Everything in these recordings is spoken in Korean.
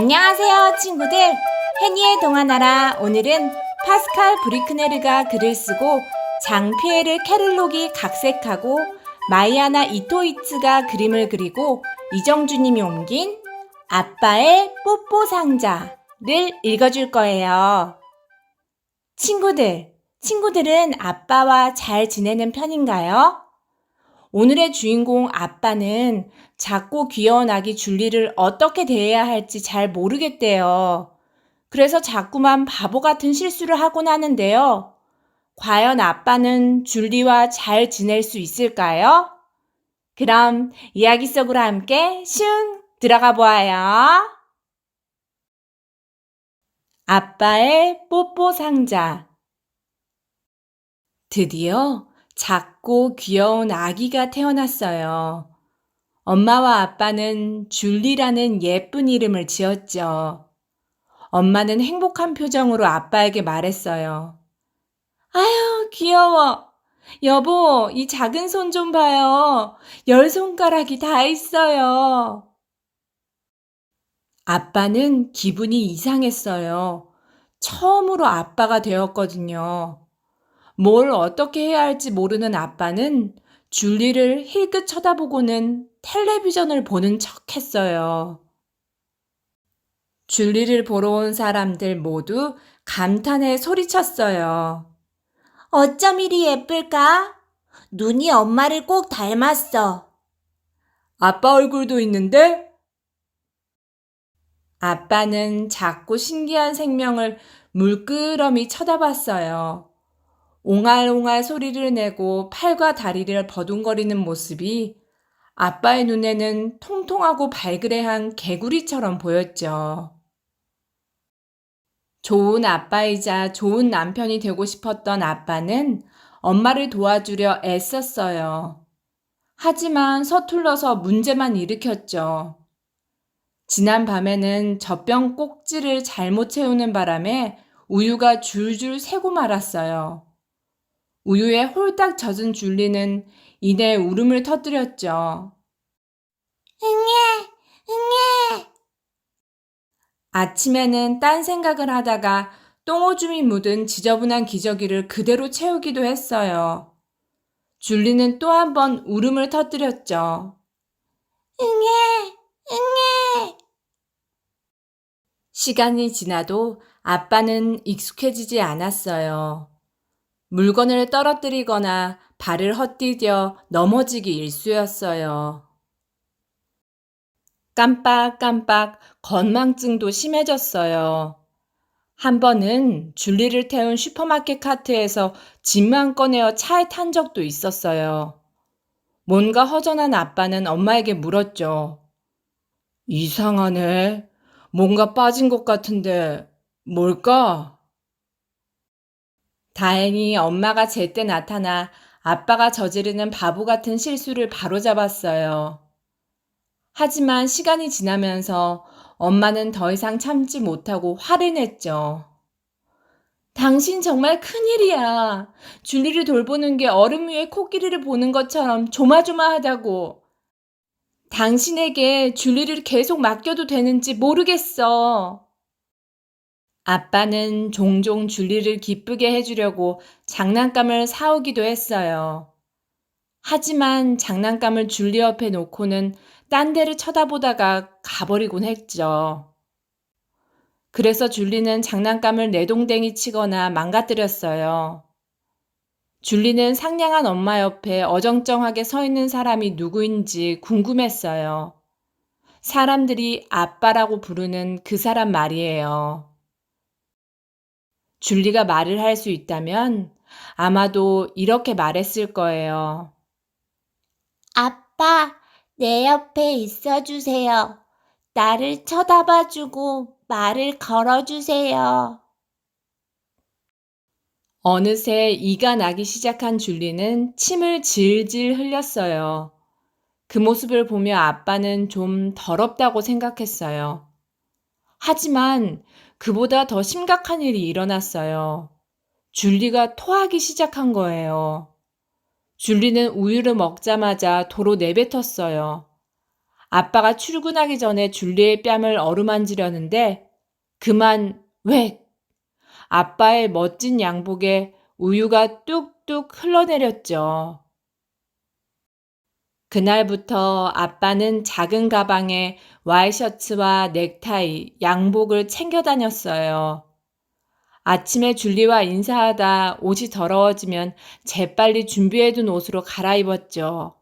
안녕하세요, 친구들. 해니의 동화나라. 오늘은 파스칼 브리크네르가 글을 쓰고 장피에르 케를록이 각색하고 마이아나 이토이츠가 그림을 그리고 이정주님이 옮긴 아빠의 뽀뽀 상자를 읽어줄 거예요. 친구들은 아빠와 잘 지내는 편인가요? 오늘의 주인공 아빠는 작고 귀여운 아기 줄리를 어떻게 대해야 할지 잘 모르겠대요. 그래서 자꾸만 바보 같은 실수를 하곤 하는데요. 과연 아빠는 줄리와 잘 지낼 수 있을까요? 그럼 이야기 속으로 함께 슝 들어가 보아요. 아빠의 뽀뽀 상자. 드디어 작고 귀여운 아기가 태어났어요. 엄마와 아빠는 줄리라는 예쁜 이름을 지었죠. 엄마는 행복한 표정으로 아빠에게 말했어요. 아유, 귀여워. 여보, 이 작은 손 좀 봐요. 10손가락이 다 있어요. 아빠는 기분이 이상했어요. 처음으로 아빠가 되었거든요. 뭘 어떻게 해야 할지 모르는 아빠는 줄리를 힐끗 쳐다보고는 텔레비전을 보는 척 했어요. 줄리를 보러 온 사람들 모두 감탄에 소리쳤어요. 어쩜 이리 예쁠까? 눈이 엄마를 꼭 닮았어. 아빠 얼굴도 있는데? 아빠는 작고 신기한 생명을 물끄러미 쳐다봤어요. 옹알옹알 소리를 내고 팔과 다리를 버둥거리는 모습이 아빠의 눈에는 통통하고 발그레한 개구리처럼 보였죠. 좋은 아빠이자 좋은 남편이 되고 싶었던 아빠는 엄마를 도와주려 애썼어요. 하지만 서툴러서 문제만 일으켰죠. 지난 밤에는 젖병 꼭지를 잘못 채우는 바람에 우유가 줄줄 새고 말았어요. 우유에 홀딱 젖은 줄리는 이내 울음을 터뜨렸죠. 응애, 응애. 아침에는 딴 생각을 하다가 똥오줌이 묻은 지저분한 기저귀를 그대로 채우기도 했어요. 줄리는 또 한 번 울음을 터뜨렸죠. 응애, 응애. 시간이 지나도 아빠는 익숙해지지 않았어요. 물건을 떨어뜨리거나 발을 헛디뎌 넘어지기 일쑤였어요. 깜빡깜빡 건망증도 심해졌어요. 한 번은 줄리를 태운 슈퍼마켓 카트에서 짐만 꺼내어 차에 탄 적도 있었어요. 뭔가 허전한 아빠는 엄마에게 물었죠. 이상하네. 뭔가 빠진 것 같은데 뭘까? 다행히 엄마가 제때 나타나 아빠가 저지르는 바보 같은 실수를 바로잡았어요. 하지만 시간이 지나면서 엄마는 더 이상 참지 못하고 화를 냈죠. 당신 정말 큰일이야. 줄리를 돌보는 게 얼음 위에 코끼리를 보는 것처럼 조마조마하다고. 당신에게 줄리를 계속 맡겨도 되는지 모르겠어. 아빠는 종종 줄리를 기쁘게 해주려고 장난감을 사오기도 했어요. 하지만 장난감을 줄리 옆에 놓고는 딴 데를 쳐다보다가 가버리곤 했죠. 그래서 줄리는 장난감을 내동댕이 치거나 망가뜨렸어요. 줄리는 상냥한 엄마 옆에 어정쩡하게 서 있는 사람이 누구인지 궁금했어요. 사람들이 아빠라고 부르는 그 사람 말이에요. 줄리가 말을 할 수 있다면 아마도 이렇게 말했을 거예요. 아빠, 내 옆에 있어주세요. 나를 쳐다봐주고 말을 걸어주세요. 어느새 이가 나기 시작한 줄리는 침을 질질 흘렸어요. 그 모습을 보며 아빠는 좀 더럽다고 생각했어요. 하지만 그보다 더 심각한 일이 일어났어요. 줄리가 토하기 시작한 거예요. 줄리는 우유를 먹자마자 도로 내뱉었어요. 아빠가 출근하기 전에 줄리의 뺨을 어루만지려는데 그만 웩! 아빠의 멋진 양복에 우유가 뚝뚝 흘러내렸죠. 그날부터 아빠는 작은 가방에 와이셔츠와 넥타이, 양복을 챙겨 다녔어요. 아침에 줄리와 인사하다 옷이 더러워지면 재빨리 준비해둔 옷으로 갈아입었죠.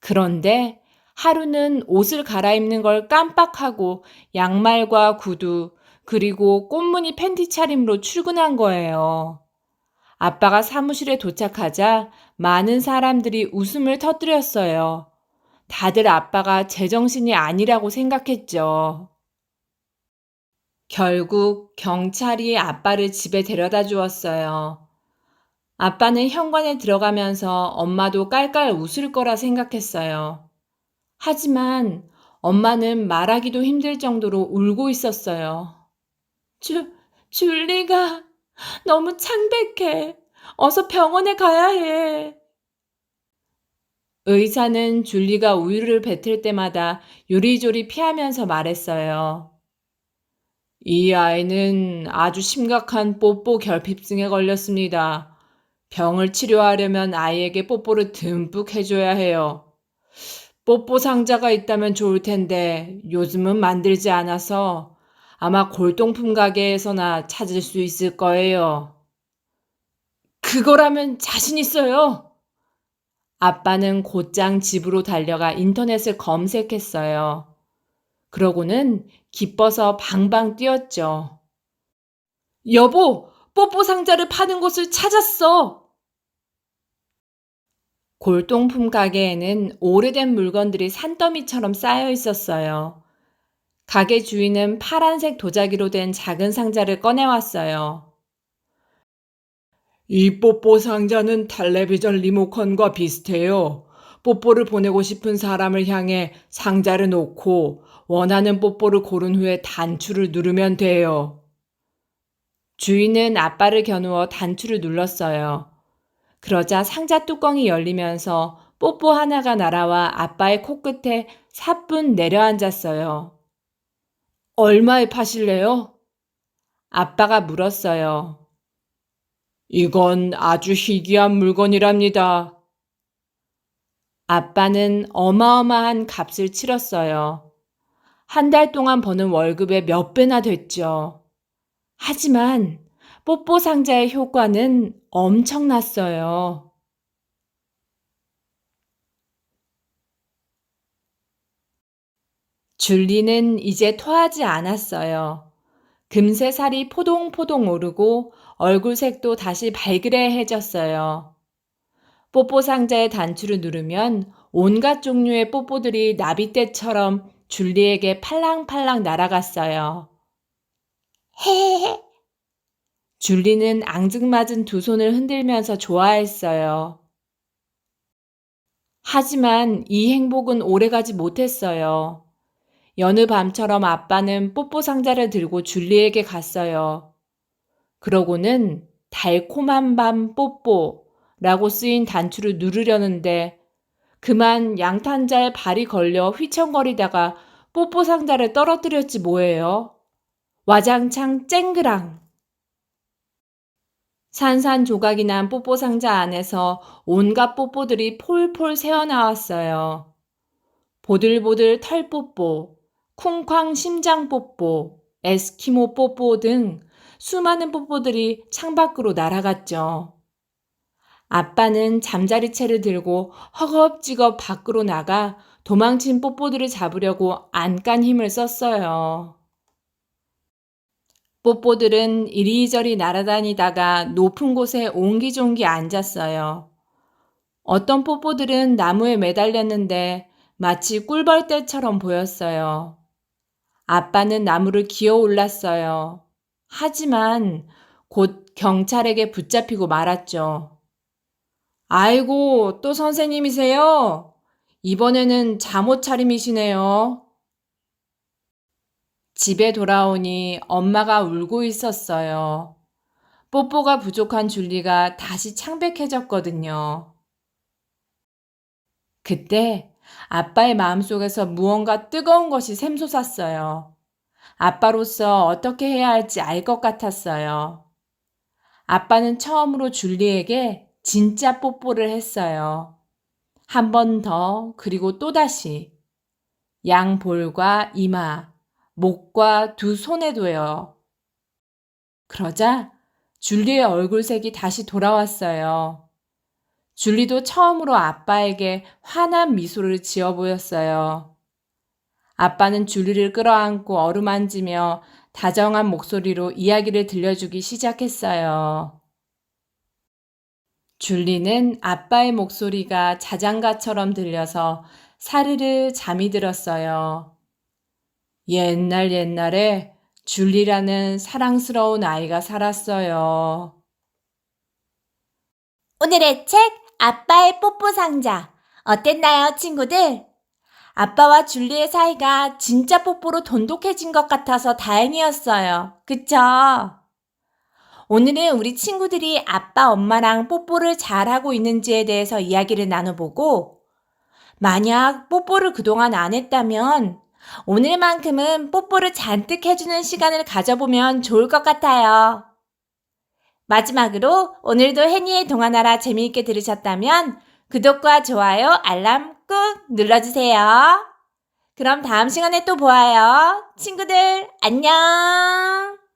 그런데 하루는 옷을 갈아입는 걸 깜빡하고 양말과 구두, 그리고 꽃무늬 팬티 차림으로 출근한 거예요. 아빠가 사무실에 도착하자 많은 사람들이 웃음을 터뜨렸어요. 다들 아빠가 제정신이 아니라고 생각했죠. 결국 경찰이 아빠를 집에 데려다 주었어요. 아빠는 현관에 들어가면서 엄마도 깔깔 웃을 거라 생각했어요. 하지만 엄마는 말하기도 힘들 정도로 울고 있었어요. 줄리가 너무 창백해. 어서 병원에 가야 해. 의사는 줄리가 우유를 뱉을 때마다 요리조리 피하면서 말했어요. 이 아이는 아주 심각한 뽀뽀 결핍증에 걸렸습니다. 병을 치료하려면 아이에게 뽀뽀를 듬뿍 해줘야 해요. 뽀뽀 상자가 있다면 좋을 텐데 요즘은 만들지 않아서 아마 골동품 가게에서나 찾을 수 있을 거예요. 그거라면 자신 있어요. 아빠는 곧장 집으로 달려가 인터넷을 검색했어요. 그러고는 기뻐서 방방 뛰었죠. 여보, 뽀뽀 상자를 파는 곳을 찾았어! 골동품 가게에는 오래된 물건들이 산더미처럼 쌓여 있었어요. 가게 주인은 파란색 도자기로 된 작은 상자를 꺼내왔어요. 이 뽀뽀 상자는 텔레비전 리모컨과 비슷해요. 뽀뽀를 보내고 싶은 사람을 향해 상자를 놓고 원하는 뽀뽀를 고른 후에 단추를 누르면 돼요. 주인은 아빠를 겨누어 단추를 눌렀어요. 그러자 상자 뚜껑이 열리면서 뽀뽀 하나가 날아와 아빠의 코끝에 사뿐 내려앉았어요. 얼마에 파실래요? 아빠가 물었어요. 이건 아주 희귀한 물건이랍니다. 아빠는 어마어마한 값을 치렀어요. 한 달 동안 버는 월급의 몇 배나 됐죠. 하지만 뽀뽀 상자의 효과는 엄청났어요. 줄리는 이제 토하지 않았어요. 금세 살이 포동포동 오르고 얼굴색도 다시 발그레해졌어요. 뽀뽀 상자의 단추를 누르면 온갖 종류의 뽀뽀들이 나비떼처럼 줄리에게 팔랑팔랑 날아갔어요. 헤헤헤. 줄리는 앙증맞은 두 손을 흔들면서 좋아했어요. 하지만 이 행복은 오래가지 못했어요. 여느 밤처럼 아빠는 뽀뽀 상자를 들고 줄리에게 갔어요. 그러고는 달콤한 밤 뽀뽀라고 쓰인 단추를 누르려는데 그만 양탄자에 발이 걸려 휘청거리다가 뽀뽀 상자를 떨어뜨렸지 뭐예요. 와장창 쨍그랑. 산산조각이 난 뽀뽀 상자 안에서 온갖 뽀뽀들이 폴폴 새어나왔어요. 보들보들 털뽀뽀, 쿵쾅 심장뽀뽀, 에스키모 뽀뽀 등 수많은 뽀뽀들이 창밖으로 날아갔죠. 아빠는 잠자리채를 들고 허겁지겁 밖으로 나가 도망친 뽀뽀들을 잡으려고 안간 힘을 썼어요. 뽀뽀들은 이리저리 날아다니다가 높은 곳에 옹기종기 앉았어요. 어떤 뽀뽀들은 나무에 매달렸는데 마치 꿀벌떼처럼 보였어요. 아빠는 나무를 기어 올랐어요. 하지만 곧 경찰에게 붙잡히고 말았죠. 아이고, 또 선생님이세요? 이번에는 잠옷 차림이시네요. 집에 돌아오니 엄마가 울고 있었어요. 뽀뽀가 부족한 줄리가 다시 창백해졌거든요. 그때 아빠의 마음속에서 무언가 뜨거운 것이 샘솟았어요. 아빠로서 어떻게 해야 할지 알 것 같았어요. 아빠는 처음으로 줄리에게 진짜 뽀뽀를 했어요. 한 번 더, 그리고 또다시. 양 볼과 이마, 목과 두 손에도요. 그러자 줄리의 얼굴색이 다시 돌아왔어요. 줄리도 처음으로 아빠에게 환한 미소를 지어 보였어요. 아빠는 줄리를 끌어안고 어루만지며 다정한 목소리로 이야기를 들려주기 시작했어요. 줄리는 아빠의 목소리가 자장가처럼 들려서 사르르 잠이 들었어요. 옛날에 줄리라는 사랑스러운 아이가 살았어요. 오늘의 책, 아빠의 뽀뽀 상자. 어땠나요, 친구들? 아빠와 줄리의 사이가 진짜 뽀뽀로 돈독해진 것 같아서 다행이었어요. 그쵸? 오늘은 우리 친구들이 아빠, 엄마랑 뽀뽀를 잘하고 있는지에 대해서 이야기를 나눠보고, 만약 뽀뽀를 그동안 안 했다면 오늘만큼은 뽀뽀를 잔뜩 해주는 시간을 가져보면 좋을 것 같아요. 마지막으로 오늘도 해니의 동화나라 재미있게 들으셨다면 구독과 좋아요, 알람 꾹 눌러주세요. 그럼 다음 시간에 또 보아요. 친구들, 안녕!